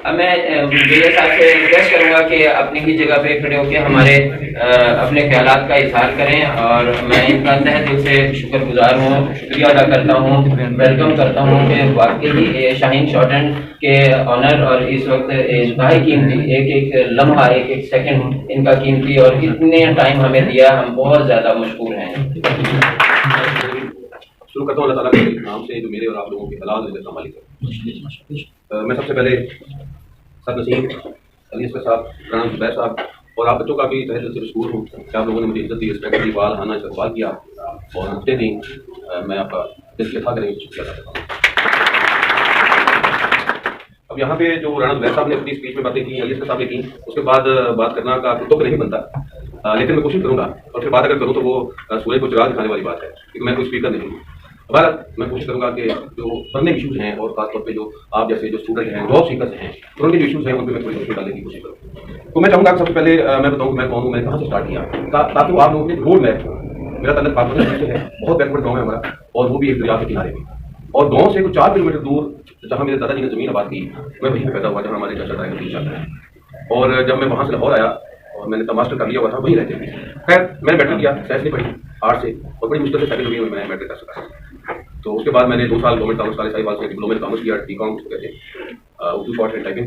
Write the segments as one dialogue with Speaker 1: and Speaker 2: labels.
Speaker 1: अब मैं विजय साहब से रिक्वेस्ट करूंगा कि अपनी ही जगह पे खड़े होकर हमारे अपने ख्यालात का इजहार करें, और मैं इनका तहे दिल से शुक्रगुजार हूँ, शुक्रिया अदा करता हूँ, वेलकम करता हूँ कि वाकई शाहीन शॉर्ट के ऑनर और इस वक्त इंतहाई कीमती एक एक लम्हा, एक एक सेकंड इनका कीमती और इतने टाइम हमें दिया, हम बहुत ज़्यादा मशकूर हैं।
Speaker 2: शुरू करता हूँ अल्लाह ताला के नाम से जो मेरे और आप लोगों के हलाल रिज़्क़ का मालिक है। मैं सबसे पहले सर नसीम अली असगर साहब, राना जुबैर साहब और आप बच्चों का भी तहे दिल से मशकूर हूँ कि आप लोगों ने मुझे इज्जत दी, रिस्पेक्ट दी, बाल आना इस्तकबाल किया और हफ्ते दी। मैं आपका दिल से था करेंगे शुक्रिया अदा करता हूँ। अब यहाँ पे जो राना जुबैर साहब ने अपनी स्पीच में बातें की, अली असगर साहब ने की, उसके बाद बात करना का तुक नहीं बनता, लेकिन मैं कोशिश करूँगा और फिर बात अगर करूँ तो वो सूरज को चिराग दिखाने वाली बात है, क्योंकि मैं कोई स्पीकर नहीं हूँ। भारत मैं कोशिश करूंगा कि जो पढ़ने के इशूज़ हैं और खासतौर पे जो आप जैसे जो स्टूडेंट हैं, जॉब सीकर्स हैं, उनके जो इशूज़ हैं उन पर मैं कोई रोशनी डालने की कोशिश करूँ। तो मैं चाहूँगा सबसे पहले मैं बताऊँ कि मैं कौन हूँ, मैंने कहाँ से स्टार्ट किया, ताकि वो आप लोगों के रोड मैप हो। मेरा ताल्लुक पाकिस्तान से है, बहुत बैकवर्ड गाँव है हमारा, और वो भी एक दरिया के किनारे में, और गाँव से कुछ 4 किलोमीटर दूर जहाँ मेरे दादाजी ने ज़मीन आबाद की, मैं वहीं पर पैदा हुआ जहाँ हमारे चाचा ताया का चाहता है। और जब मैं वहाँ से लाहौर आया और मैंने मास्टर कर लिया हुआ था, वहीं रहते थे। खैर मैंने मैट्रिक किया, साइंस नहीं पढ़ी, आर्ट से, और बड़ी मुश्किल से सेकंड डिवीजन में मैंने मैट्रिक कर सका। तो उसके बाद मैंने 2 साल गवर्नमेंट कॉमर्स कॉलेज साहिवाल से डिप्लोमा कॉमर्स किया, बीकॉम उसको कहते हैं, उर्दू शॉर्ट हैंड टाइपिंग।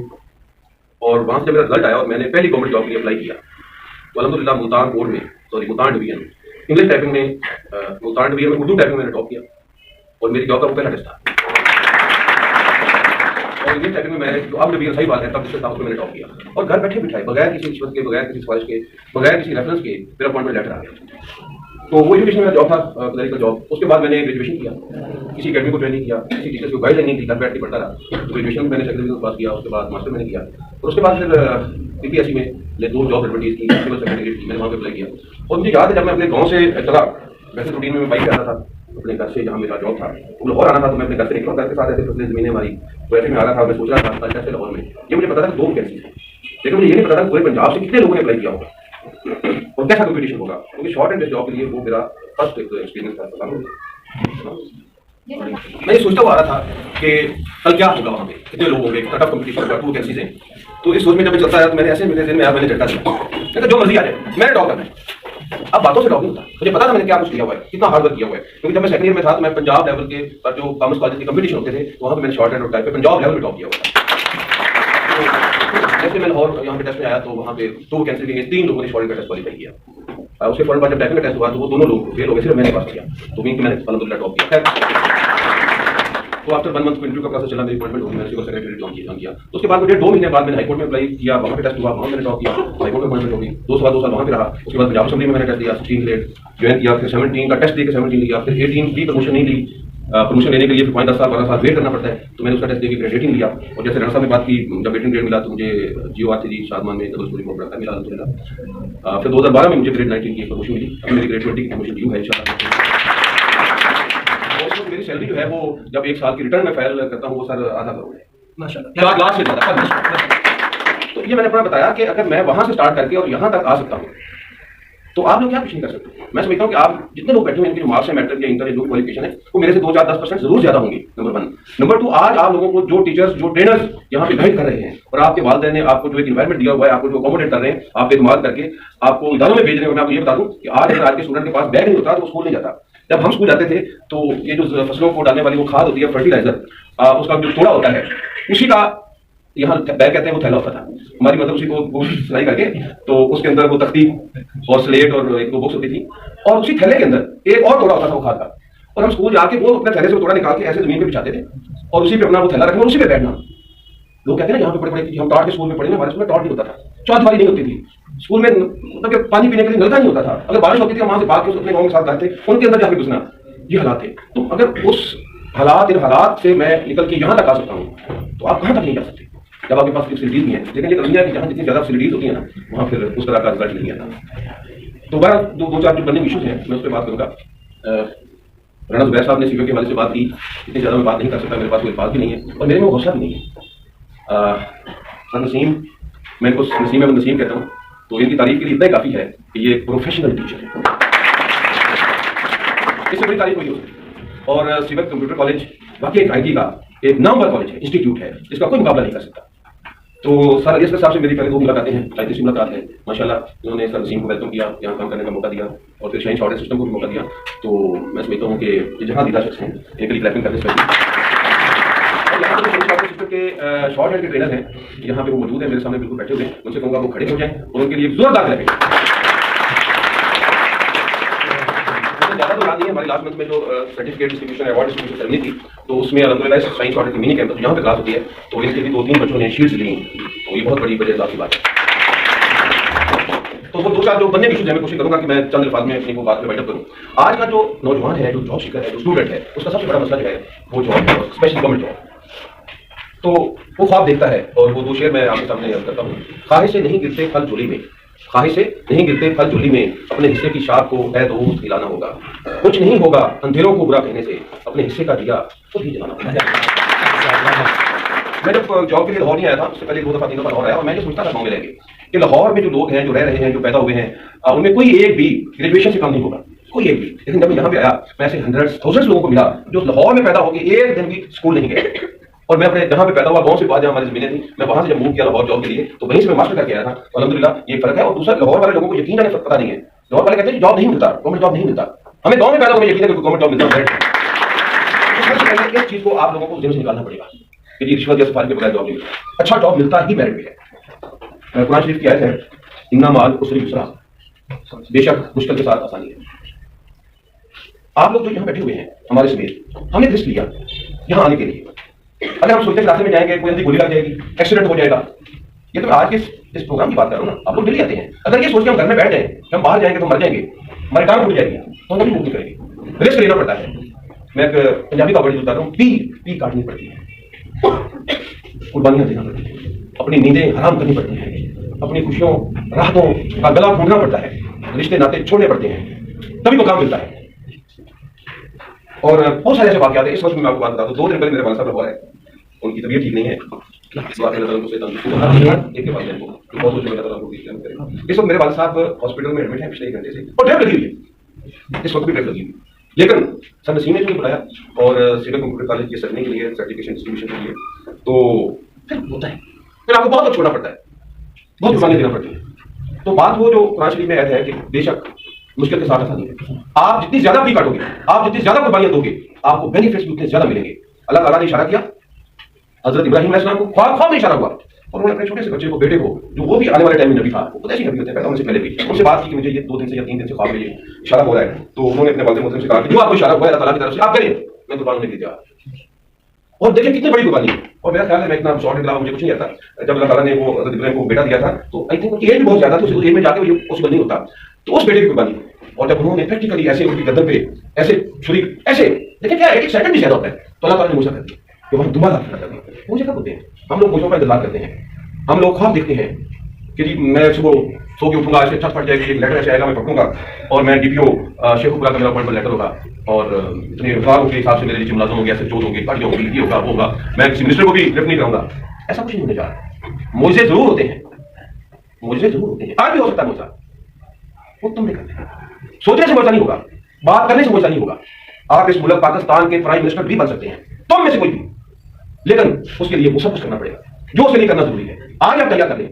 Speaker 2: और वहाँ से जब मेरा रिजल्ट आया और मैंने पहली गवर्नमेंट जॉब के लिए अप्लाई किया, अल्हम्दुलिल्लाह मुल्तान बोर्ड में, sorry Multan division English typing में, मुल्तान डिवीजन में उर्दू टाइपिंग मैंने टॉप किया, और मेरी जॉब का वो पहला टेस्ट था। और इंग्लिश टाइपिंग में मैंने जो अब डिवीजन सही बात है तब था, उसमें मैंने टॉप किया, और घर बैठे बिठाए बगैर किसी रिश्वत के, बगैर किसी सिफारिश के, बगैर किसी रेफरेंस के मेरा अपॉइंटमेंट लेटर आ गया। तो वो एजुकेशन मेरा जॉब था, क्लरिकल जॉब। उसके बाद मैंने ग्रेजुएशन किया, किसी अकेडमी को ट्रेनिंग किया, किसी टीचर्स को गाइडलाइन नहीं थी, घर बैठ के पढ़ता रहा। तो ग्रेजुएशन मैंने सेकेंडरी पास किया, उसके बाद मास्टर मैंने किया, और उसके बाद फिर PPSC में 2 जॉब एडवर्टाइज की, सिविल सेक्रेटरी की, मैंने वहाँ पर अप्लाई किया। और मुझे याद है जब मैं अपने गाँव से चला, वैसे रूटीन में बाइक करता था अपने घर से, जहाँ मेरा जॉब था लाहौर आना था, तो मैं अपने घर से निकला, घर के साथ ऐसे अपनी ज़मीनें हमारी, तो ऐसे में आ रहा था। मैं सोच रहा था कैसे लाहौर में, ये मुझे पता था 2 वैकेंसी है, लेकिन मुझे ये नहीं पता था पूरे पंजाब से कितने लोगों ने अप्लाई किया होगा और कैसा कंपटीशन होगा, क्योंकि शॉर्ट एंड बेस्ट जॉब के लिए वो मेरा फर्स्ट एक्सपीरियंस था। मैं ये सोचता हुआ आ रहा था कि कल क्या होगा, वहाँ पे कितने लोग होंगे, कितना टफ कंपटीशन होगा, 2 वैकेंसीज हैं। तो इस सोच में जब मैं चलता आया तो मैंने ऐसे मेरे दिन में मैंने झटका दिया, जो मर्जी आ जाए मैंने टॉप करना है। अब बातों से टॉप नहीं होता, मुझे पता था मैंने क्या कुछ किया हुआ है, कितना हार्ड वर्क किया हुआ है, क्योंकि जब मैं सेकंड ईयर में था तो मैं पंजाब लेवल के पर जो कॉमर्स कॉलेज के कंपटीशन होते थे, वहाँ पे मैंने शॉर्ट एंड टाइप पे पंजाब लेवल में टॉप किया हुआ था। जैसे मैं लाहौर यहाँ पे टेस्ट में आया तो वहाँ पे 2 वैकेंसी के लिए 3 लोगों ने शॉर्ट का टेस्ट क्वालीफाई किया। उसके फौरन बाद जब टाइपिंग का टेस्ट हुआ तो वो दोनों लोग फेल हो गए, सिर्फ मैंने पास किया, तो मैंने अल्हम्दुलिल्लाह टॉप किया। तो आफ्टर 1 मंथ को इंटरव्यू का प्रोसेस चला, मेरी अपॉइंटमेंट होगी, मैंने सिविल सेक्रेटरी ज्वाइन किया। तो उसके बाद मुझे 2 महीने बाद मैंने हाईकोर्ट में अप्लाई किया, वहाँ पे टेस्ट हुआ, वहाँ मैंने टॉप किया, हाईकोर्ट में अपॉइंटमेंट होगी, 2 साल वहाँ पे रहा। उसके बाद पंजाब असेंबली में मैंने टेस्ट दिया, 16 ग्रेड ज्वाइन किया, फिर 17 का टेस्ट देकर 17 लिया, फिर 18 की प्रमोशन नहीं ली। प्रमोशन लेने के लिए फिर 5-10 साल 12 साल वेट करना पड़ता है, तो मैंने उसका टेस्ट देकर ग्रेड 18 लिया। और जैसे राणा साहब ने बात की, जब 18 ग्रेड मिला तो मुझे GORCG शादमान में डबल स्टोरी प्रोग्राम मिला अल्हम्दुलिल्लाह। फिर 2012 में मुझे ग्रेड 19 की प्रमोशन मिली, अभी मेरी ग्रेड 20 की प्रमोशन ड्यू है इंशाल्लाह। मेरी सैलरी जो है वो जब 1 साल की रिटर्न में फाइल करता हूँ वो सर आधा करोड़ है माशाल्लाह, लाख से ज़्यादा। तो ये मैंने अपना बताया कि अगर मैं वहाँ से स्टार्ट करके और यहाँ तक आ सकता हूँ तो आप लोग क्या कुछ नहीं कर सकते। मैं समझता हूँ कि आप जितने लोग बैठे हुए हैं, इनके जो मार्क्स है, मैट्रिक या इंटर या जो क्वालिफिकेशन है, वो मेरे से 2-4-10% जरूर ज्यादा होंगे, नंबर 1। नंबर 2, आज आप लोगों को जो टीचर्स, जो ट्रेनर्स यहाँ पे गाइड कर रहे हैं, और आपके वालिदैन ने आपको जो एक इन्वायरमेंट दिया हुआ है, आपको जो अकोमोडेट कर रहे हैं, आप इस्तेमाल करके आपको इदारों में भेज रहे हैं। मैं आपको ये बता दूं कि आज अगर आज के स्टूडेंट के पास बैग नहीं होता तो वो स्कूल नहीं जाता। जब हम स्कूल जाते थे तो ये जो फसलों को डालने वाली वो खाद होती है, फर्टिलाइजर, उसका जो थोड़ा होता है, उसी का यहाँ बैग कहते हैं, वो थैला होता था हमारी, मतलब उसी को सिलाई करके, तो उसके अंदर वो तख्ती और स्लेट और 1-2 बुक्स होती थी, और उसी थैले के अंदर एक और तोड़ा होता था वो खाद का, और हम स्कूल जाके वो अपने थैले से तोड़ा निकाल के ऐसे जमीन पे बिछाते थे और उसी पे अपना वो थैला रखना और उसी पे बैठना। लोग कहते हैं ना यहाँ पे बड़े हम टाट के स्कूल में पढ़े ना, हमारे स्कूल में टाट नहीं होता था, चौथवारी नहीं होती थी स्कूल में, मतलब पानी पीने के लिए नलका नहीं होता था। अगर बारिश होती थी वहां से भाग के अपने गाँव के साथ जाते, उनके अंदर जाके घुसना, ये हालात थे। तो अगर उस इन हालात से मैं निकल के यहाँ तक आ सकता हूँ तो आप कहाँ तक नहीं जा सकते जब आपके पास फैसिलिटीज नहीं है। लेकिन ये दुनिया की जहाँ जितनी ज्यादा फैसिलिटीज होती है ना, वहाँ फिर उस तरह का रिजल्ट नहीं आता। तो वह 2-4 जो बर्निंग इशूज हैं मैं उस पर बात करूँगा। राणा जुबैर साहब ने सीवीओ के हवाले से बात की, इतनी ज़्यादा मैं बात नहीं कर सकता, मेरे पास कोई बात भी नहीं है और मेरे में हौसला भी नहीं है। नसीम, मैं इनको नसीम अहमद नसीम कहता हूँ, तो इनकी तारीफ के लिए इतना ही काफ़ी है कि ये प्रोफेशनल टीचर है, इससे बड़ी तारीफ कोई हो सकती। और सिविल कंप्यूटर कॉलेज वाकई एक IT का एक नामवर कॉलेज है, इंस्टीट्यूट है, इसका कोई मुकाबला नहीं कर सकता। तो सर अली असगर साहब से मेरी पहले 2 मुलाकातें हैं, 35वीं मुलाकात है। माशाल्लाह उन्होंने सर नसीम को वेलकम किया, यहाँ काम करने का मौका दिया और फिर शाहीन शॉर्टेज सिस्टम को भी मौका दिया। तो मैं समझता हूँ कि ये जहाँ दीदा शख्स हैं, एक क्लैपिंग करने से के शॉर्ट हैंड के ट्रेनर हैं, यहाँ पे वो मौजूद है मेरे सामने बिल्कुल बैठे हुए हैं। उनसे कहूँगा वो खड़े हो जाएं और उनके लिए जोरदार क्लैपिंग। ज़्यादा तो याद नहीं है, हमारी लास्ट मंथ में जो सर्टिफिकेट डिस्ट्रीब्यूशन अवार्ड डिस्ट्रीब्यूशन करनी थी, तो उसमें अलहमदुलिल्लाह साइंस शॉर्टेज की मिनी कैंप यहाँ पे क्लास होती है, तो इनके भी 2-3 बच्चों ने शील्ड्स ली, तो ये बहुत बड़ी वजह की बात है। तो वो 2-4 जो बनने की इशूज है, मैं कोशिश करूंगा कि मैं चंद अल्फाज में अपनी को बात में बैठक करूँ। आज का जो नौजवान है, जो जॉब सीकर है, जो स्टूडेंट है, उसका सबसे बड़ा मसला जो है वो जॉब, स्पेशली गवर्नमेंट जॉब। तो वो ख्वाब देखता है और वो 2 शेर मैं आपके सामने अर्ज करता हूँ। ख्वाहिश से नहीं गिरते फल झोली में, ख्वाहिश से नहीं गिरते फल झोली में, अपने हिस्से की शाख को ऐ दोस्त हिलाना होगा। कुछ नहीं होगा अंधेरों को बुरा कहने से, अपने हिस्से का दिया खुद ही जलाना होगा। मैं जब जॉब के लिए लाहौर नहीं आया था, उससे पहले 2 दफा 3 दफा लाहौर आया और मैं ये सोचता था गाँव में रह के कि लाहौर में जो लोग हैं, जो रह रहे हैं, जो पैदा हुए हैं, उनमें कोई एक भी ग्रेजुएशन से कम नहीं होगा, कोई एक भी। लेकिन जब मैं यहाँ पे आया, मैं ऐसे हंड्रेड्स थाउजेंड्स लोगों को मिला जो लाहौर में पैदा होकर एक दिन भी स्कूल नहीं गए। और मैं अपने जहाँ पे पैदा हुआ गाँव से बाद जहाँ हमारी जमीनें थी, मैं वहाँ से जब मूव किया लाहौर जॉब के लिए, तो वहीं से मैं मास्टर करके आया था। अल्हम्दुलिल्लाह ये फर्क है। और दूसरा, लाहौर वाले लोगों को यकीन है पता नहीं है, लाहौर वाले कहते हैं जॉब नहीं मिलता, गवर्नमेंट जॉब नहीं मिलता। हमें गाँव में पैदा होने यकीन है कि गवर्नमेंट जॉब मिलता है। सबसे पहले इस चीज को आप लोगों को जेब से निकालना पड़ेगा कि जी रिश्वत या सिफारिश के बगैर जॉब नहीं मिलता। अच्छा जॉब मिलता ही मेरिट पे है। कुरान शरीफ की आयत है, इन्ना माल उसरी युसरा, बेशक मुश्किल के साथ आसानी है। आप लोग जो यहाँ बैठे हुए हैं हमारे समेत, हमने रिस्क लिया यहाँ आने के लिए। अगर हम सोचते रास्ते में जाएंगे, कोई जल्दी गोली लग जाएगी, एक्सीडेंट हो जाएगा, ये तो मैं आज के इस प्रोग्राम की बात कर रहा हूँ ना। आप लोग दिल्ली आते हैं, अगर ये सोच के हम घर में बैठ जाएं कि हम बाहर जाएंगे तो मर जाएंगे, हमारी टांग टूट जाएगी, तो हम कभी मूव नहीं करेंगे। रिस्क लेना पड़ता है। मैं एक पंजाबी का वर्ड यूज कर रहा हूँ, पी काटनी पड़ती है, कुर्बानियां देना पड़ती है, अपनी नींदें हराम करनी पड़ती हैं, अपनी खुशियों राहतों का गला घूटना पड़ता है, रिश्ते नाते छोड़ने पड़ते हैं, तभी मकाम मिलता है। और बहुत सारे ऐसे वाकयात हैं। इस वक्त मैं आपको बात बता दूं, 2 दिन पहले मेरे वालिद साहब हुआ है, उनकी तबीयत ठीक नहीं है। इस वक्त मेरे वालिद साहब हॉस्पिटल में एडमिट हैं पिछले 1 घंटे से, और ड्रिप लगी हुई है, इस वक्त भी ड्रिप लगी हुई है। लेकिन सर नसीम ने जो बुलाया और सिविल कंप्यूटर कॉलेज के सरने के लिए, सर्टिफिकेशन डिस्ट्रीब्यूशन के लिए, तो फिर होता है, फिर आपको बहुत छोड़ना पड़ता है, बहुत कुर्बानी देना पड़ती है। तो बात वो जो कुरान शरीफ में आयत है कि बेशक मुश्किल के साथ आसानी है। आप जितनी ज्यादा फी काटोगे, आप जितनी ज्यादा कुर्बानियां दोगे, आपको बेनिफिट्स उतने ज्यादा मिलेंगे। अल्लाह ताला ने इशारा किया हजरत इब्राहिम अलैहिस्सलाम को, ख्वाब में इशारा हुआ, और उन्होंने अपने छोटे से बच्चे को, बेटे को, जो वो भी आने वाले टाइम में नबी था, वो ऐसे नबी होते हैं पैदा होने से पहले भी, उनसे बात की कि मुझे ये 2 दिन से या 3 दिन से ख्वाब में ये इशारा हो रहा है। तो उन्होंने अपने वालिद मोहतरम से कहा कि जो आपको इशारा हुआ है अल्लाह ताला की तरफ से, आप करें, मैं कुर्बान होने के लिए तैयार। और देखिए कितनी बड़ी कुर्बानी है। और मेरा ख्याल है, मैं इतना शॉर्ट निकला, मुझे कुछ नहीं आता। जब अल्लाह ताला ने वो हजरत इब्राहिम को बेटा दिया था, तो आई थिंक उनकी एज बहुत ज्यादा थी, उस एज में जाके ये पॉसिबल नहीं होता, तो उस बेटे की कुर्बानी। और जब उन्होंने प्रैक्टिकली ऐसे उनकी गर्दन पे ऐसे छुरी ऐसे, देखिए क्या है, 1 सेकंड भी ज्यादा होता है, तो अल्लाह ताला ने मुझे कर दिया कि वहां दोबारा खड़ा कर दिया। मुझे क्या बोलते हैं, हम लोग मुझे पर इंतजार करते हैं, हम लोग ख्वाब देखते हैं कि जी मैं सुबह सो के उठूंगा, ऐसे छत फट जाएगी, एक लेटर ऐसे आएगा, मैं पकड़ूंगा और मैं डीपीओ शेखुपुरा का मेरा अपॉइंटमेंट लेटर होगा, और इतने रुपयों के हिसाब से मेरे नीचे मुलाजिम होंगे, ऐसे चोट होंगे, गाड़ियां होंगी, ये होगा वो होगा, मैं किसी मिनिस्टर को भी लिफ्ट नहीं कराऊंगा। ऐसा कुछ नहीं होने जा रहा। मुझे जरूर होते हैं, मुझे जरूर होते हैं, आज भी हो सकता है मुझे, वो तुमने करते हैं। सोचने से मजा नहीं होगा, बात करने से मजा नहीं होगा। आप इस मुल्क पाकिस्तान के प्राइम मिनिस्टर भी बन सकते हैं, तुम में से कोई भी, लेकिन उसके लिए वो सब कुछ करना पड़ेगा जो उसके लिए करना जरूरी है। आज आप तैयार कर लें,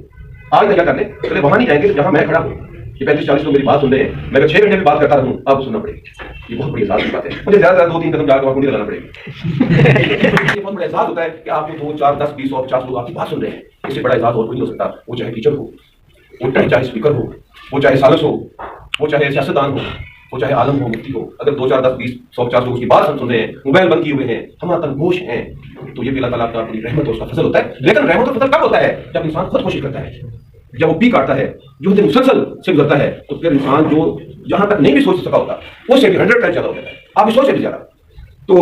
Speaker 2: आज तैयार कर लें, पहले वहां नहीं जाएंगे जहां मैं खड़ा हूं। ये 35-40 लोग मेरी बात सुन रहे हैं, मैं 6 घंटे में बात करता रहूं, आपको सुनना पड़ेगी। ये बहुत बड़ी एहसास की बात है। मुझे ज्यादा 2-3 कदम जाकर कुंडी लगाना पड़ेगी। ये बहुत बड़ा एहसास होता है कि आप 2, 4, 10, 20 और 50 लोग आपकी बात सुन रहे हैं। इससे बड़ा एहसास और कोई नहीं हो सकता। वो चाहे टीचर हो, वो चाहे स्पीकर हो, वो चाहे सालस हो, वो चाहे सियासतदान हो, वो चाहे आलम हो, मुफ्ती हो। अगर 2, 4, 10, 20, 100, 50 लोगों की बात हम सुन रहे हैं, मोबाइल बंद किए हुए हैं, हम तनगोश हैं, तो ये भी अल्लाह ताला का अपनी रहमत और उसका फजल होता है। लेकिन रहमत और फजल कब होता है? जब इंसान खुद कोशिश करता है, जब वो पी काटता है, जो दिन मुसलसल से गुजरता है, तो फिर इंसान जो जहां तक नहीं भी सोच सका होता, उससे भी 100 टाइम ज्यादा हो जाता है। आप इस सोच से भी ज्यादा। तो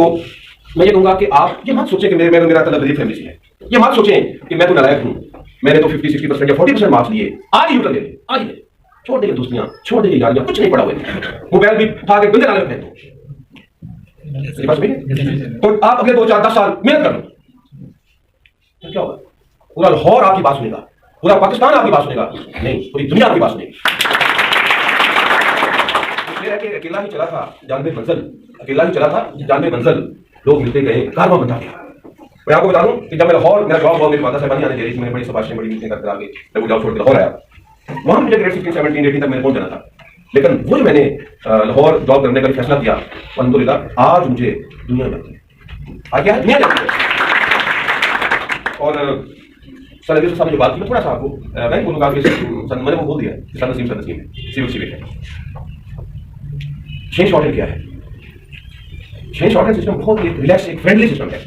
Speaker 2: मैं ये कहूंगा कि आप ये मत सोचें कि मेरा तलब गरीब फैमिली से है। ये मत सोचें कि मैं तो नालायक हूं, मैंने तो 50-60% या 40% मार्क्स लिए, आज ही उतर ले, आज ही छोड़ देंगे दोस्तियां, छोड़ देंगे यारियां, कुछ नहीं पड़ा हुआ है। मोबाइल भी उठा के गंदे नाले में फेंक दो। तो आप अगले 2, 4, 10 साल मेहनत कर लो, तो क्या होगा? पूरा लाहौर आपकी बात सुनेगा, पूरा पाकिस्तान आपकी बात सुनेगा, नहीं पूरी दुनिया आपकी बात सुनेगी। अकेला ही चला था जानबे मंजिल, अकेला ही चला था जानबे मंजिल, लोग मिलते गए, कारवां बंधा गया। मैं आपको बता दूं कि जब मैं लाहौर, मेरा जॉब हुआ, मेरी माता साहब आने देरी थी, मैंने बड़ी सफारिशें, बड़ी मीटिंग करके आगे जब वो जॉब छोड़ के लाहौर आया, वहां मुझे ग्रेड 16, 17, 18 तक मैंने पहुंच जाना था। लेकिन वो जो मैंने लाहौर जॉब करने का फैसला किया, अल्हम्दुलिल्लाह आज मुझे दुनिया मिलती है। आज क्या है, दुनिया मिलती है। और सर अभी साहब ने जो बात की, मैं थोड़ा सा आपको मैं बोलूंगा कि मैंने वो बोल दिया कि सर नसीम सिविल सिविल है। चेंज शॉर्टेज क्या है? चेंज शॉर्टेज सिस्टम बहुत एक रिलैक्स, एक फ्रेंडली सिस्टम है।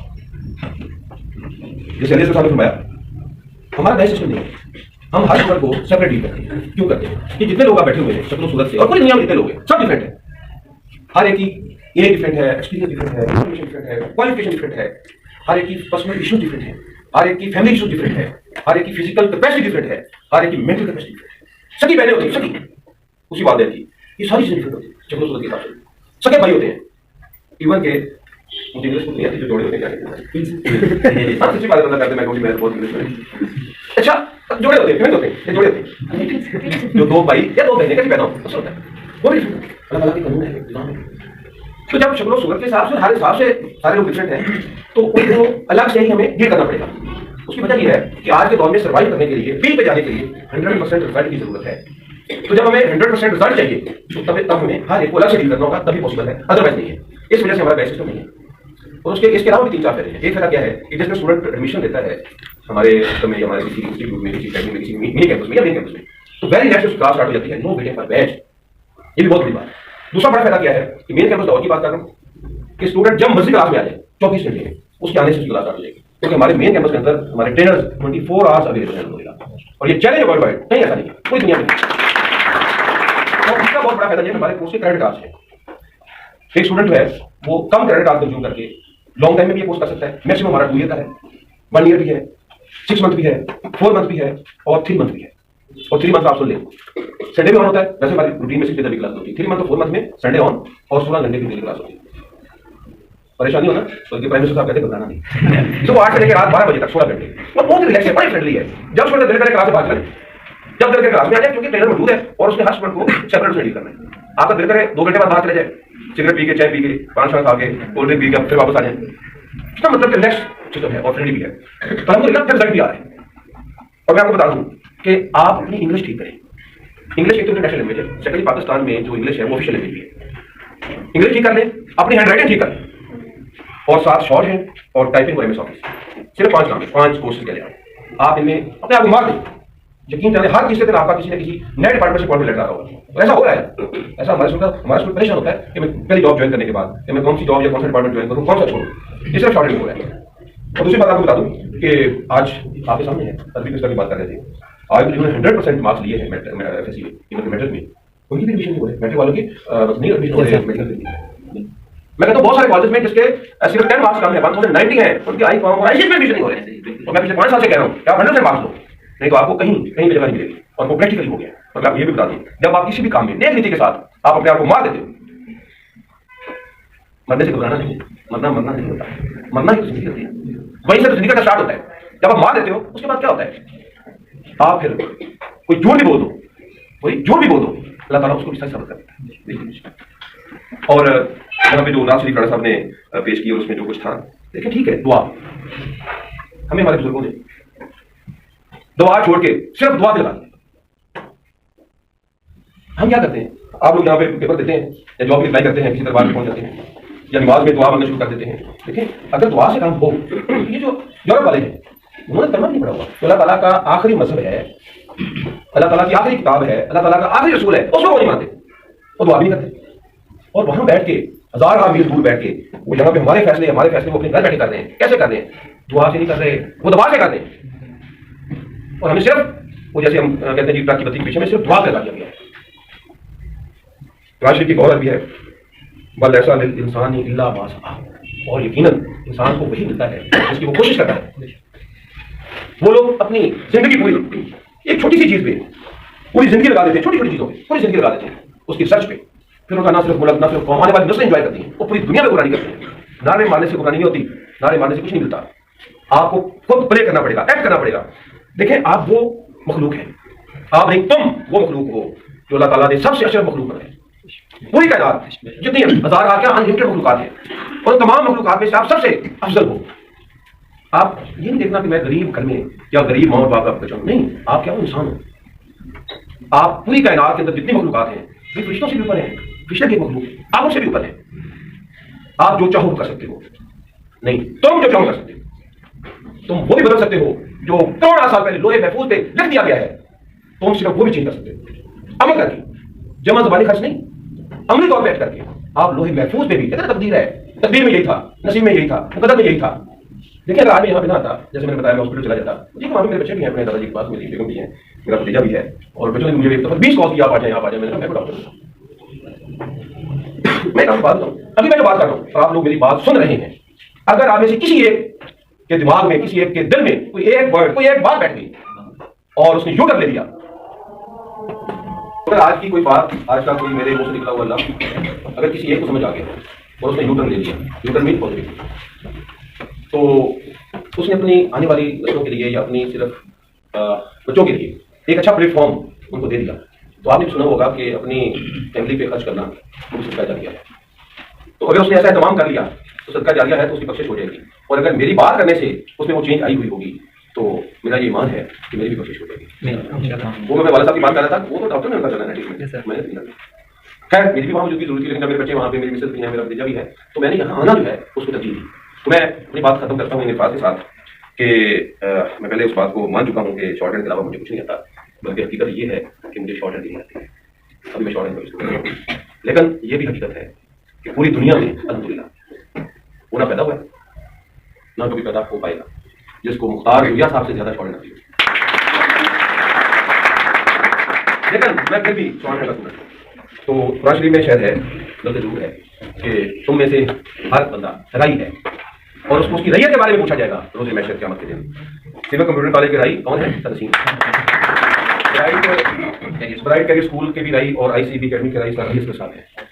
Speaker 2: जैसे अली साहब ने फरमाया, हमारा नया सिस्टम नहीं है, हम हर स्टूडेंट को सेपरेट डील करते हैं। क्यों करते हैं कि जितने लोग बैठे हुए हैं शक्ल सूरत से, और पूरी दुनिया में जितने लोग हैं सब डिफरेंट है। हर एक की एज डिफरेंट है, एक्सपीरियंस डिफरेंट है, एजुकेशन डिफरेंट है, क्वालिफिकेशन डिफरेंट है, हर एक की पर्सनल इश्यूज डिफरेंट है, हर एक की फैमिली इश्यूज डिफरेंट है, हर एक की फिजिकल कैपेसिटी डिफरेंट है, हर एक की मेंटल कैपेसिटी डिफरेंट है। सगी बहनें होती हैं, सगी उसी वालदैन की, ये सारी चीजें डिफरेंट होती है शक्ल सूरत के हिसाब से। सगे भाई होते हैं, इवन के मुझे इंग्लिश नहीं आती, जो जोड़े होते हैं सच्ची बात करते हैं, मैं कहूँगी मैं बहुत इंग्लिश में अच्छा जोड़े होते हैं, होते हैं, जोड़े होते हैं, जो दो भाई या दो बहनें कैसे पैदा होता है वो भी अल्लाह ताला के कानून है, निज़ाम है। तो जब शक्ल सूरत के हिसाब से, हर हिसाब से सारे लोग डिफरेंट हैं, तो उनको अलग से ही हमें डील करना पड़ेगा। उसकी वजह यह है कि आज के दौर में सर्वाइव करने के लिए, फील्ड पे जाने के लिए 100% रिजल्ट की जरूरत है। तो जब हमें 100% रिजल्ट चाहिए, तो तब हमें हर एक को अलग से डील करना होगा, तभी पॉसिबल है, अदरवाइज नहीं है। इस वजह से हमारा बैच सिस्टम नहीं है। और इसके अलावा भी 3-4 फायदे हैं। एक फायदा क्या है कि जिसमें स्टूडेंट एडमिशन लेता है हमारे सिस्टम में, हमारे किसी इंस्टीट्यूट में, किसी अकेडमी में, किसी मिनी कैंपस में या मेन कैंपस में, तो वेरी नेचुरल क्लास स्टार्ट हो जाती है, नो वेटिंग फॉर बैच। ये भी बहुत बड़ी बात है। दूसरा बड़ा फायदा क्या है कि मेन कैंपस लाहौर की बात कर रहा हूँ कि स्टूडेंट जब मर्जी क्लास में आ जाए 24 घंटे में, उसके आने से उसकी क्लास स्टार्ट हो जाएगी, क्योंकि हमारे मेन कैंपस के अंदर हमारे ट्रेनर्स 24 आवर्स अवेलेबल है। और ये चैलेंज वर्ल्ड वाइड, कहीं ऐसा नहीं है, कोई दुनिया में नहीं। और इसका बहुत बड़ा फायदा है हमारे कोर्स के क्रेडिट कार्ड है। एक स्टूडेंट जो है वो कम क्रेडिट कार्ड कंज्यूम करके लॉन्ग टाइम में भी ये कोर्स कर सकता है। मैक्सिमम हमारा 2 ईयर का है, 1 ईयर भी है, 6 मंथ भी है, 4 मंथ भी है और 3 मंथ भी है। और 3 मंथ आप सुन लें, संडे में ऑन होता है। वैसे हमारी रूटीन में 6 दिन की क्लास होती है, 3 मंथ और 4 मंथ में संडे ऑन और 16 घंटे की डेली क्लास होती है। परेशानी हो ना, बल्कि प्राइम मिनिस्टर साहब कहते घबराना नहीं। सुबह 8 से लेकर रात 12 बजे तक 16 घंटे, और बहुत रिलैक्स है, बड़ी फ्रेंडली है। जब स्टूडेंट दिल करे क्लास से बात करें, जब दिल करे क्लास में आ जाए, क्योंकि ट्रेनर मौजूद है और उसने हर स्टूडेंट को सेपरेट से डील करना है। आपका दिल करे 2 घंटे बाद बाहर चले जाए, सिगरेट पी के, चाय पी के, पान खा के, कोल्ड ड्रिंक पी के फिर वापस आ जाए, इसका मतलब रिलैक्स सिस्टम है और फ्रेंडली भी है। तो हमको रिजल्ट भी आ रहा है। और मैं आपको बता दूं कि आप अपनी इंग्लिश ठीक करें। इंग्लिश एक तो इंटरनेशनल लैंग्वेज है, सेकेंडली पाकिस्तान में जो इंग्लिश है वो ऑफिशियल लैंग्वेज भी है। इंग्लिश ठीक कर लें, अपनी हैंड राइटिंग ठीक कर लें, और साथ शॉर्ट है और टाइपिंग और एमएस ऑफिस, सिर्फ 5 काम है, 5 कोर्सेज के लिए आप इनमें अपने आप को मार दें। यकीन करें हर तीसरे दिन आपका किसी न किसी नए डिपार्टमेंट से कॉल लेटर आ रहा होगा। तो ऐसा हो रहा है, ऐसा हमारे स्कूल परेशान होता है कि मैं पहली जॉब ज्वाइन करने के बाद कि मैं कौन सी जॉब या कौन सा डिपार्टमेंट ज्वाइन करूँ, कौन सा छोड़ूं, ये सिर्फ शॉर्टेज हो रहा है। और दूसरी बात आपको बता दूं कि आज आपके सामने है अरबी की बात कर रहे थे, आज जिन्होंने 100% मार्क्स लिए हैं एफएससी में, मेडिकल में, उनकी भी एडमिशन नहीं हो रही, मेडिकल वालों की नहीं एडमिशन हो रही है मेडिकल में। मैं कहता हूं बहुत सारे कॉलेज में जिसके सिर्फ 10 मार्क्स कम है, 1090 है, उनके आई फॉर्म और आईसीएस में एडमिशन नहीं हो रहे हैं। और मैं पिछले 5 साल से कह रहा हूं कि आप 100% मार्क्स लो, नहीं तो आपको कहीं भी जगह नहीं मिलेगी। और वो प्रैक्टिकली हो गया। और मैं आप ये भी बता दूं, जब आप किसी भी काम में नेक नीति के साथ आप अपने आप को मार देते हो, मरने से घबराना नहीं, मरना नहीं होता, मरना ही जिंदगी होती है, वहीं से तो जिंदगी का स्टार्ट होता है। जब आप मार देते हो उसके बाद क्या होता है, आप फिर कोई झूठ भी बोल दो, अल्लाह ताला उसको सच साबित कर देता है। और यहाँ पे जो नाज शरीफ राणा साहब ने पेश किया उसमें जो कुछ था, देखिए ठीक है, दुआ हमें हमारे बुजुर्गों ने दुआ छोड़ के सिर्फ दुआ दिला दी। हम क्या करते हैं, आप लोग यहाँ पे पेपर देते हैं या जॉब की अप्लाई करते हैं, किसी दरबार में पहुंच जाते हैं या नमाज में दुआ मांगना शुरू कर देते हैं। देखिए अगर दुआ से काम हो, ये जो यूरोप वाले हैं उन्होंने कलमा नहीं पढ़ा हुआ, तो अल्लाह ताला का आखिरी मजहब है, अल्लाह ताला की आखिरी किताब है, अल्लाह ताला का आखिरी रसूल है, उसको वो नहीं मानते और दुआ भी नहीं करते। और वहां बैठ के 1000 मील दूर बैठ के वो जहाँ पे हमारे फैसले वो अपने घर बैठे कर रहे हैं। कैसे कर रहे हैं, दुआ से नहीं कर रहे, वो दबा से कर रहे हैं। और हमें सिर्फ वो जैसे हम कहते हैं ट्रक की बत्ती के पीछे में सिर्फ दुआ कर दिया गया है। कुरान शरीफ की गौर भी है, बल ऐसा इंसान इल्ला मा सआ, और यकीनन इंसान को वही मिलता है जिसकी वो कोशिश करता है। वो लोग अपनी जिंदगी पूरी एक छोटी सी चीज पे पूरी जिंदगी लगा देते हैं, छोटी छोटी चीजों पे पूरी जिंदगी लगा देते हैं, उसकी सर्च पे। फिर उनका ना सिर्फ मुल्क ना सिर्फ कौम, आने वाली नस्लें एंजॉय करती हैं, वो पूरी दुनिया में गुरानी करते हैं। नारे मारने से गुरानी नहीं होती, नारे मारने से कुछ नहीं मिलता, आपको खुद प्ले करना पड़ेगा, एक्ट करना पड़ेगा। देखें आप वो मखलूक हैं, आप नहीं तुम वो मखलूक हो जो अल्लाह ताला ने सबसे अशरफ मखलूक बनाए। पूरी कायनात जितनी 1000 क्या अनलिमिटेड मखलूकात हैं, और तमाम मखलूकात में से आप सबसे अफजल हो। आप ये नहीं देखना कि मैं गरीब घर में या गरीब माँ और बाप का बच्चा हूं, नहीं, आप क्या हो, इंसान हो। आप पूरी कायनात के अंदर जितनी मखलूकात हैं वे फरिश्तों से भी ऊपर हैं, फरिश्ते के मखलूक आप उनसे भी ऊपर हैं। आप जो चाहो कर सकते हो, नहीं तुम जो चाहो कर सकते हो। तुम वो भी बदल सकते हो जो करोड़ों साल पहले लोहे महफूज पे लिख दिया गया है, तुम सिर्फ वो भी चेंज कर सकते हो अमल करके, जमा जबानी खर्च नहीं, अमली तौर पर करके। आप लोहे महफूज पे भी, कहते ना तकदीर है, तकदीर में यही था, नसीब में यही था, मुकद्दर में यही था। देखिए अगर आज मैं यहाँ पे ना आता, जैसे मैंने बताया मैं हॉस्पिटल चला जाता, मुझे वहाँ पे मेरे बच्चे भी हैं, अपने दादाजी के पास, मेरी बेगम भी है, मेरा भतीजा भी है, और बच्चों ने मुझे एक दफा 20 कॉल किया, आप आ जाए, आप आ जाए। मैंने कहा मैं डॉक्टर हूं। मैं आपको बात बताऊं, अभी मैं जो बात कर रहा हूं आप लोग मेरी बात सुन रहे हैं, अगर आप में से किसी एक के दिमाग में, किसी एक के दिल में कोई एक वर्ड, कोई एक बात बैठ गई और उसने यू टर्न ले लिया, अगर आज की कोई बात, आज का कोई मेरे मुंह से निकला हुआ लफ्ज़ अगर किसी एक को समझ आ गया और उसने यू टर्न ले लिया, यू टर्न मीन पॉजिटिव, तो उसने अपनी आने वाली नस्लों के लिए या अपनी सिर्फ बच्चों के लिए एक अच्छा प्लेटफॉर्म उनको दे दिया। तो आपने सुना होगा कि अपनी फैमिली पे खर्च करना वो सदका जारिया है। तो अगर उसने ऐसा एहतमाम कर लिया तो सदका जारिया है, तो उसकी बख्शिश हो जाएगी। और अगर मेरी बात करने से उसमें वो चेंज आई हुई होगी तो मेरा ये ईमान है कि मेरी भी बख्शिश हो जाएगी। वो मैं वाला साहब की बात कर रहा था, वो तो डॉक्टर ने उनका चला है ट्रीटमेंट, मैंने नहीं किया। खैर मेरी भी वहाँ मौजूदगी जरूरी थी, लेकिन मेरे बच्चे वहाँ पे, मेरी मिसेज भी है, मेरा भतीजा भी है, तो मैंने यहाँ आना जो है उसको तरजीह दी। तो मैं अपनी बात खत्म करता हूँ इन अल्फाज के साथ कि मैं पहले उस बात को मान चुका हूँ कि शॉर्ट हैंड के अलावा मुझे कुछ नहीं आता, बल्कि हकीकत ये है कि मुझे शॉर्ट हैंड नहीं आती है। अभी मैं शॉर्ट हैंड यूज कर रहा हूँ, लेकिन ये भी हकीकत है कि पूरी दुनिया में अल्हम्दुलिल्लाह वो ना पैदा हुआ है ना कभी पैदा हो पाएगा जिसको मुख्तार दुनिया साहब से ज्यादा शॉर्ट हैंड आती है। लेकिन मैं फिर भी शॉर्ट हैंड रखूंगा। तो कुरान शरीफ में शायद है, लफ्ज़ जरूर है कि तुम में से हर बंदा राई है और उसको उसकी रैयत के बारे में पूछा जाएगा रोज़े महशर क़यामत के दिन। सिविल कंप्यूटर कॉलेज के राई कौन है? तनसीम। ब्राइट कैरियर स्कूल के भी राई और ICB एकेडमी के राई इसके साथ है।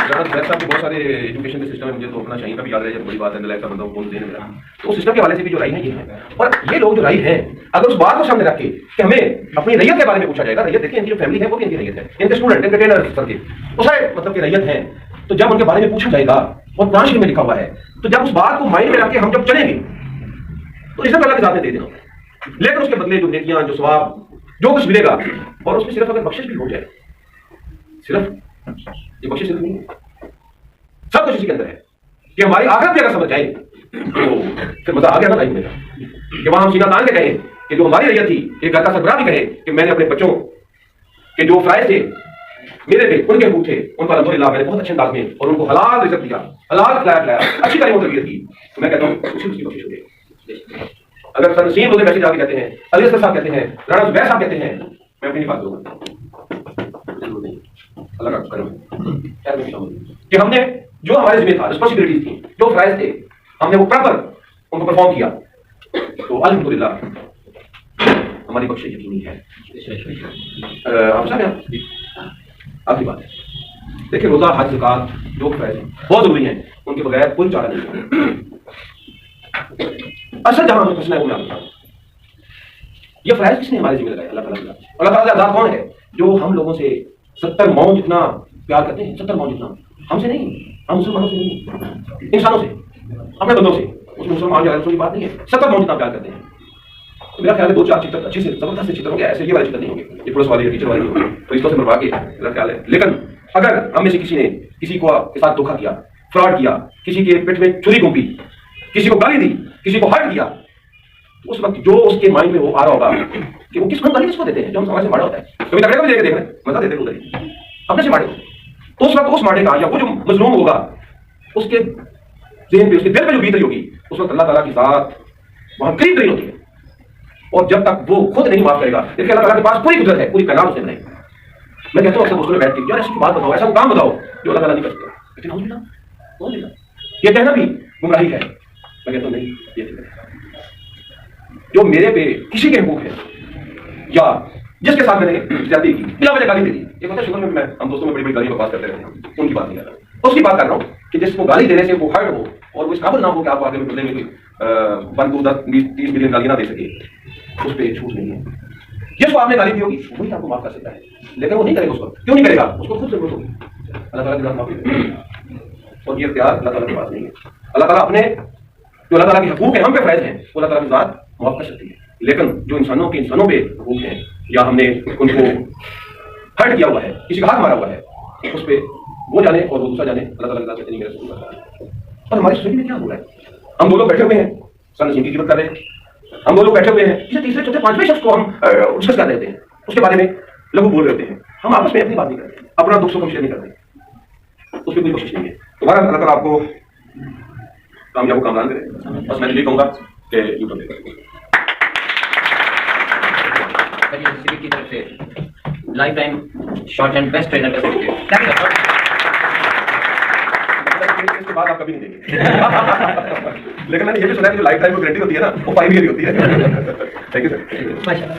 Speaker 2: साहब के बहुत सारे एजुकेशन के सिस्टम है, मुझे तो अपना शाही का भी याद है, जब बड़ी बात है का बंदा कौन देने मिला, तो उस सिस्टम के हवाले से भी जो राई है ये है। और ये लोग जो राई है, अगर उस बात को सामने रख के कि हमें अपनी रैयत के बारे में पूछा जाएगा, रैयत देखिए इनकी जो फैमिली है वो भी इनकी रैयत है, इनके स्टूडेंट, इनके ट्रेनर सबके उसे मतलब की रैयत है, तो जब उनके बारे में पूछा जाएगा और कुरान शरीफ में लिखा हुआ है, तो जब उस बात को माइंड में रख के हम जब चलेंगे तो इज्जत अल्लाह के साथ दे देना, लेकिन उसके बदले जो नेकियां, जो सवाब, जो कुछ मिलेगा, और उसमें सिर्फ अगर बख्शिश भी हो जाए, सिर्फ ये बख्शिश सिर्फ नहीं है, सब कुछ इसी के अंदर है कि हमारी आखिरत भी अगर समझ जाए तो फिर मजा आ गया ना लाइफ में, कि वहां हम सीना तान के कहें कि जो हमारी रैयत थी, एक घर का सरबराह भी कहे कि मैंने अपने बच्चों के जो फराइज थे मेरे पे, उनके हकूक थे, उनको अल्हम्दुलिल्लाह मैंने बहुत अच्छे अंदाज में और उनको हलाल रिज़्क़ दिया, हलाल खिलाया, अच्छी तालीम और तरबियत की, तो मैं कहता हूँ उसी की बख्शिश हो गई। अगर तनसीम रोज़े मैसेज आगे कहते हैं, अली असगर साहब कहते हैं, राणा ज़ुबैर साहब कहते हैं, मैं अपनी बात करूँगा जरूर नहीं, अल्लाह का करम कि हमने जो हमारे जिम्मे था, रिस्पॉन्सिबिलिटीज थी, जो फराइज थे, हमने वो प्रॉपर उनको परफॉर्म किया, तो अल्हम्दुलिल्लाह हमारी बख्शिश यकीनी है। आप समझे? आखिरी बात है, देखिए रोजा, हज, ज़कात जो फराइज बहुत जरूरी हैं, उनके बगैर कोई चारा नहीं है। असल जहां हमें फंसना है वो मैं बताऊं, ये फराइज किसने हमारे जिम्मे लगाए? अल्लाह ताला। अल्लाह ताला आजाद कौन है? जो हम लोगों से 70 मौज जितना प्यार करते हैं, 70 मौज जितना, हमसे नहीं, हम मुसलमानों से नहीं, इंसानों से, अपने बंदों से, उसमें मुसलमान या की बात नहीं है, 70 मौज जितना प्यार करते हैं। तो मेरा ख्याल है 2-4 चित्र अच्छे से जबरदस्त चित्र होंगे, ऐसे ये वाले चित्र नहीं होंगे, ये पुलिस वाले, टीचर वाले होंगे, तो इसको से मरवा के मेरा ख्याल है। लेकिन अगर हम में से किसी ने किसी को के साथ धोखा किया, फ्रॉड किया, किसी के पेट में छुरी घूमी, किसी को गाली दी, किसी को हर्ट किया, उस वक्त जो उसके माइंड में वो आ रहा होगा कि वो किसको गाली किसको देते हैं, जो हम समाज से मारा होता है, कभी तगड़े को भी देख रहे हैं, मजा देते हैं उधर अपने से मारे, तो उस वक्त उस मारे का या वो जो मजलूम होगा उसके ज़हन पे, उसके दिल पे जो बीत रही होगी, उस वक्त अल्लाह ताला की ज़ात वहां करीब नहीं होती है। और जब तक वो खुद नहीं माफ करेगा, देखिए अल्लाह ताला के पास पूरी कुदरत है, पूरी कायनात उसने बनाई। मैं कहता हूँ अक्सर दोस्तों में बैठ के यार ऐसी बात बताओ, ऐसा काम बताओ जो अल्लाह ताला नहीं कर सकता, लेकिन हम ये कहना भी गुमराही है। मैं कहता हूँ नहीं, ये जो मेरे पे किसी के हुकूक है या जिसके साथ मैंने ज्यादती की, बिना वजह गाली दे दी, ये पता है शुगर में मैं हम दोस्तों में बड़ी बड़ी गालियों का पास करते रहते हैं, उनकी बात नहीं कर रहा, उसकी बात कर रहा हूँ कि जिसको गाली देने से वो हर्ट हो और वो इस काबिल ना हो कि आप आगे में बदले में 1, 2, 10, 20, 30 मिलियन गाली ना दे सके, उस पर छूट नहीं है। जिसको आपने गाली दी होगी वही आपको माफ कर सकता है, लेकिन वो नहीं करेगा। उसको क्यों नहीं करेगा? उसको खुद जरूरत होगी, अल्लाह ताला के साथ माफी, और ये इख्तियार अल्लाह ताला के पास नहीं है। अल्लाह ताला अपने जो अल्लाह ताला के हकूक हैं हम पे फैज हैं, वो अल्लाह ताला की ज़ात माफ कर सकती है। लेकिन जो इंसानों पे हकूक हैं या हमने उनको हर्ट किया हुआ है, किसी का हाथ मारा हुआ है, उस पर वो जाने और वो दूसरा जाने, अल्लाह ताला की ज़ात नहीं कर सकता। और हमारी सोसाइटी में क्या हो रहा है, हम दो लोग बैठे हुए हैं, सर नसीम की कीमत कर रहे हैं, हम दो लोग बैठे हुए हैं, किसी तीसरे चौथे पांचवें शख्स को हम डिस्कस कर देते हैं, उसके बारे में लघु बोल रहे होते हैं, हम आपस में अपनी बात नहीं करते, अपना दुख सुख शेयर नहीं करते, उसमें कोई कोशिश नहीं है। तुम्हारा अल्लाह ताला आपको कामयाब कामरान करे। बस मैं ये कहूँगा कि यूट्यूब देखिए
Speaker 1: की तरफ से life time short and best trainer का सर्टिफिकेट
Speaker 2: इसके बाद आप कभी नहीं देंगे। लेकिन मैंने ये भी सुना है कि जो लाइफ टाइम की गारंटी होती है ना, वो 5 ईयर की होती है। Thank you sir. माशाल्लाह।